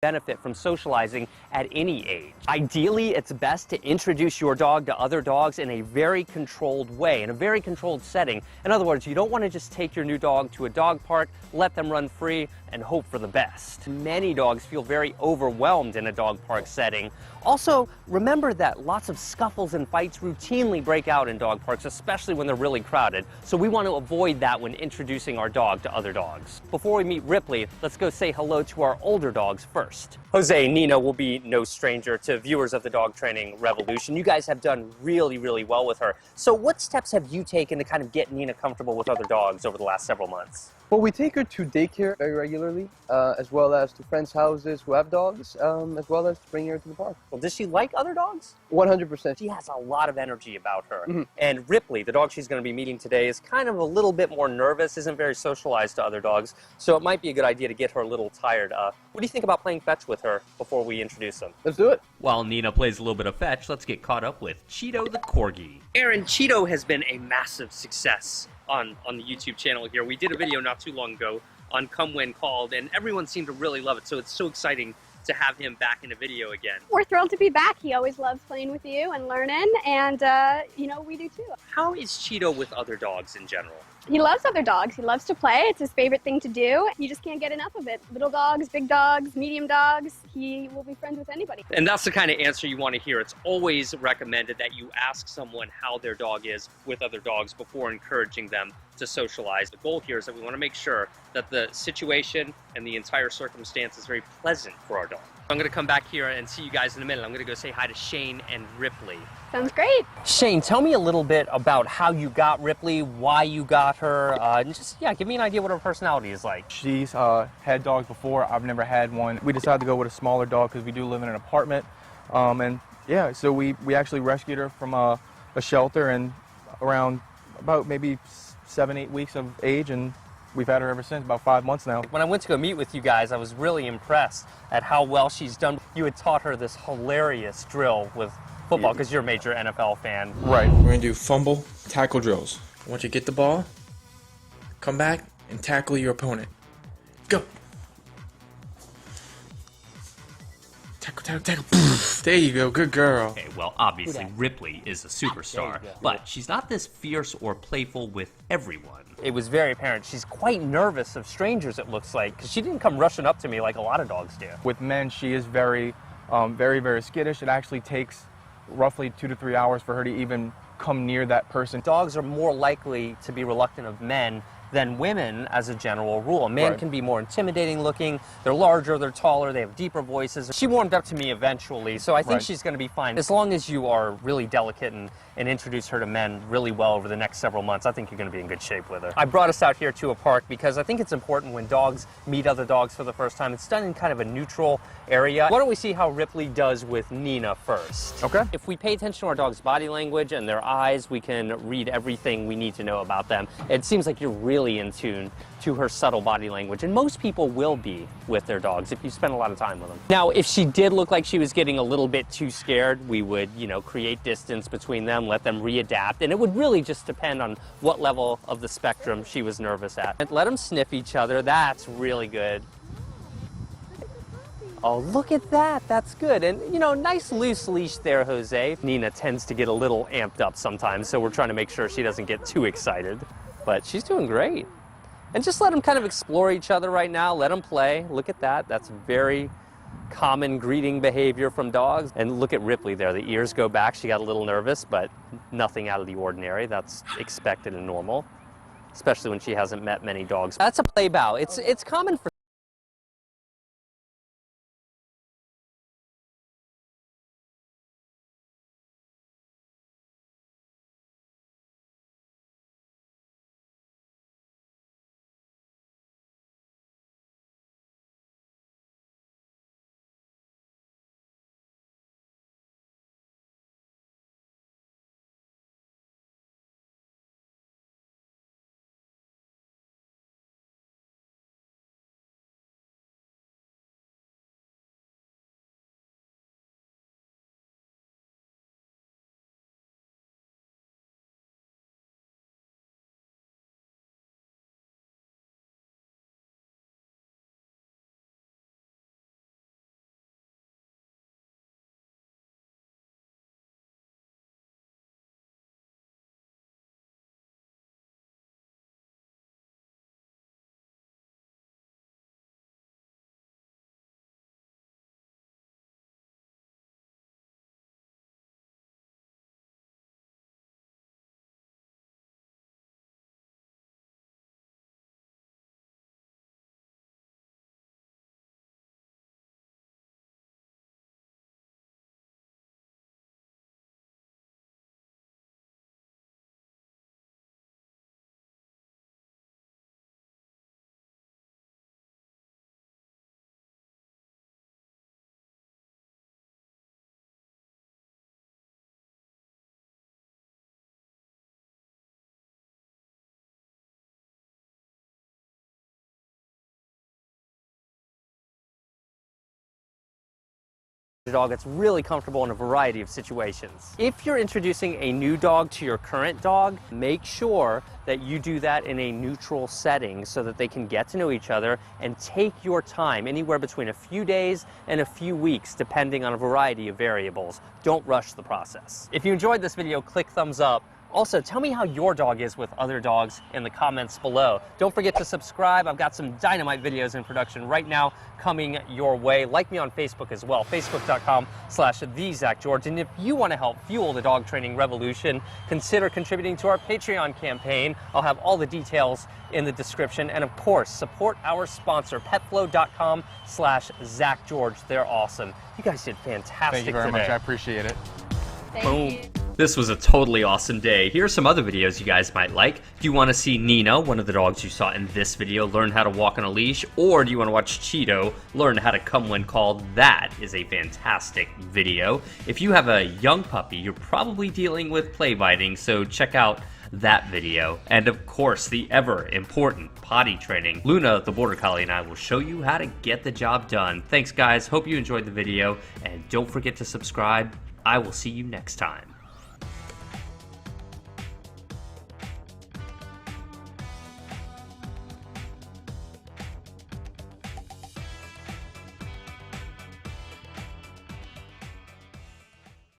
benefit from socializing at any age. Ideally, it's best to introduce your dog to other dogs in a very controlled way, in a very controlled setting. In other words, you don't want to just take your new dog to a dog park, let them run free, and hope for the best. Many dogs feel very overwhelmed in a dog park setting. Also, remember that lots of scuffles and fights routinely break out in dog parks, especially when they're really crowded. So we want to avoid that when introducing our dog to other dogs. Before we meet Ripley, let's go say hello to our older dogs first. Jose, Nina will be no stranger to viewers of the Dog Training Revolution. You guys have done really, really well with her. So what steps have you taken to kind of get Nina comfortable with other dogs over the last several months? Well, we take her to daycare very regularly, as well as to friends' houses who have dogs, as well as to bring her to the park. Well, does she like other dogs? 100%. She has a lot of energy about her. And Ripley, the dog she's going to be meeting today, is kind of a little bit more nervous, isn't very socialized to other dogs, so it might be a good idea to get her a little tired. What do you think about playing fetch with her before we introduce them? Let's do it. While Nina plays a little bit of fetch, let's get caught up with Cheeto the Corgi. Aaron, Cheeto has been a massive success on the YouTube channel here. We did a video not too long ago on Come When Called, and everyone seemed to really love it, so it's so exciting to have him back in a video again. We're thrilled to be back. He always loves playing with you and learning, and you know, we do too. How is Cheeto with other dogs in general? He loves other dogs. He loves to play. It's his favorite thing to do. You just can't get enough of it. Little dogs, big dogs, medium dogs. He will be friends with anybody. And that's the kind of answer you want to hear. It's always recommended that you ask someone how their dog is with other dogs before encouraging them to socialize. The goal here is that we want to make sure that the situation and the entire circumstance is very pleasant for our dog. I'm going to come back here and see you guys in a minute. I'm going to go say hi to Shane and Ripley. Sounds great. Shane, tell me a little bit about how you got Ripley, why you got her, and just, yeah, give me an idea what her personality is like. She's had dogs before. I've never had one. We decided to go with a smaller dog because we do live in an apartment. And yeah, so we actually rescued her from a shelter and around about maybe 7-8 weeks of age, and we've had her ever since, about 5 months now. When I went to go meet with you guys, I was really impressed at how well she's done. You had taught her this hilarious drill with football because you're a major NFL fan. Right. We're going to do fumble, tackle drills. I want you to get the ball, come back, and tackle your opponent. Go. Tackle, tackle, tackle. There you go. Good girl. Okay, well, obviously Ripley is a superstar, but she's not this fierce or playful with everyone. It was very apparent she's quite nervous of strangers, it looks like, because she didn't come rushing up to me like a lot of dogs do. With men, she is very, very skittish. It actually takes roughly 2 to 3 hours for her to even come near that person. Dogs are more likely to be reluctant of men than women as a general rule. Men can be more intimidating looking, they're larger, they're taller, they have deeper voices. She warmed up to me eventually, so I think she's going to be fine. As long as you are really delicate and introduce her to men really well over the next several months, I think you're going to be in good shape with her. I brought us out here to a park because I think it's important when dogs meet other dogs for the first time. It's done in kind of a neutral area. Why don't we see how Ripley does with Nina first? Okay. If we pay attention to our dog's body language and their eyes, we can read everything we need to know about them. It seems like you're really in tune to her subtle body language, and most people will be with their dogs if you spend a lot of time with them. Now, if she did look like she was getting a little bit too scared, we would, you know, create distance between them, let them readapt, and it would really just depend on what level of the spectrum she was nervous at. And let them sniff each other. That's really good. Oh, look at that. That's good. And, you know, nice loose leash there, Jose. Nina tends to get a little amped up sometimes, so we're trying to make sure she doesn't get too excited. But she's doing great. And just let them kind of explore each other right now. Let them play. Look at that. That's very common greeting behavior from dogs. And look at Ripley there. The ears go back. She got a little nervous, but nothing out of the ordinary. That's expected and normal, especially when she hasn't met many dogs. That's a play bow. It's common for a dog that's really comfortable in a variety of situations. If you're introducing a new dog to your current dog, make sure that you do that in a neutral setting so that they can get to know each other, and take your time, anywhere between a few days and a few weeks, depending on a variety of variables. Don't rush the process. If you enjoyed this video, click thumbs up. Also, tell me how your dog is with other dogs in the comments below. Don't forget to subscribe. I've got some dynamite videos in production right now coming your way. Like me on Facebook as well, facebook.com/TheZachGeorge. And if you want to help fuel the dog training revolution, consider contributing to our Patreon campaign. I'll have all the details in the description. And of course, support our sponsor, petflow.com/ZachGeorge. They're awesome. You guys did fantastic Thank you very today. much. I appreciate it. Thank Boom. you. This was a totally awesome day. Here are some other videos you guys might like. Do you want to see Nina, one of the dogs you saw in this video, learn how to walk on a leash? Or do you want to watch Cheeto learn how to come when called? That is a fantastic video. If you have a young puppy, you're probably dealing with play biting, so check out that video. And of course, the ever important potty training. Luna, the Border Collie, and I will show you how to get the job done. Thanks guys, hope you enjoyed the video, and don't forget to subscribe. I will see you next time.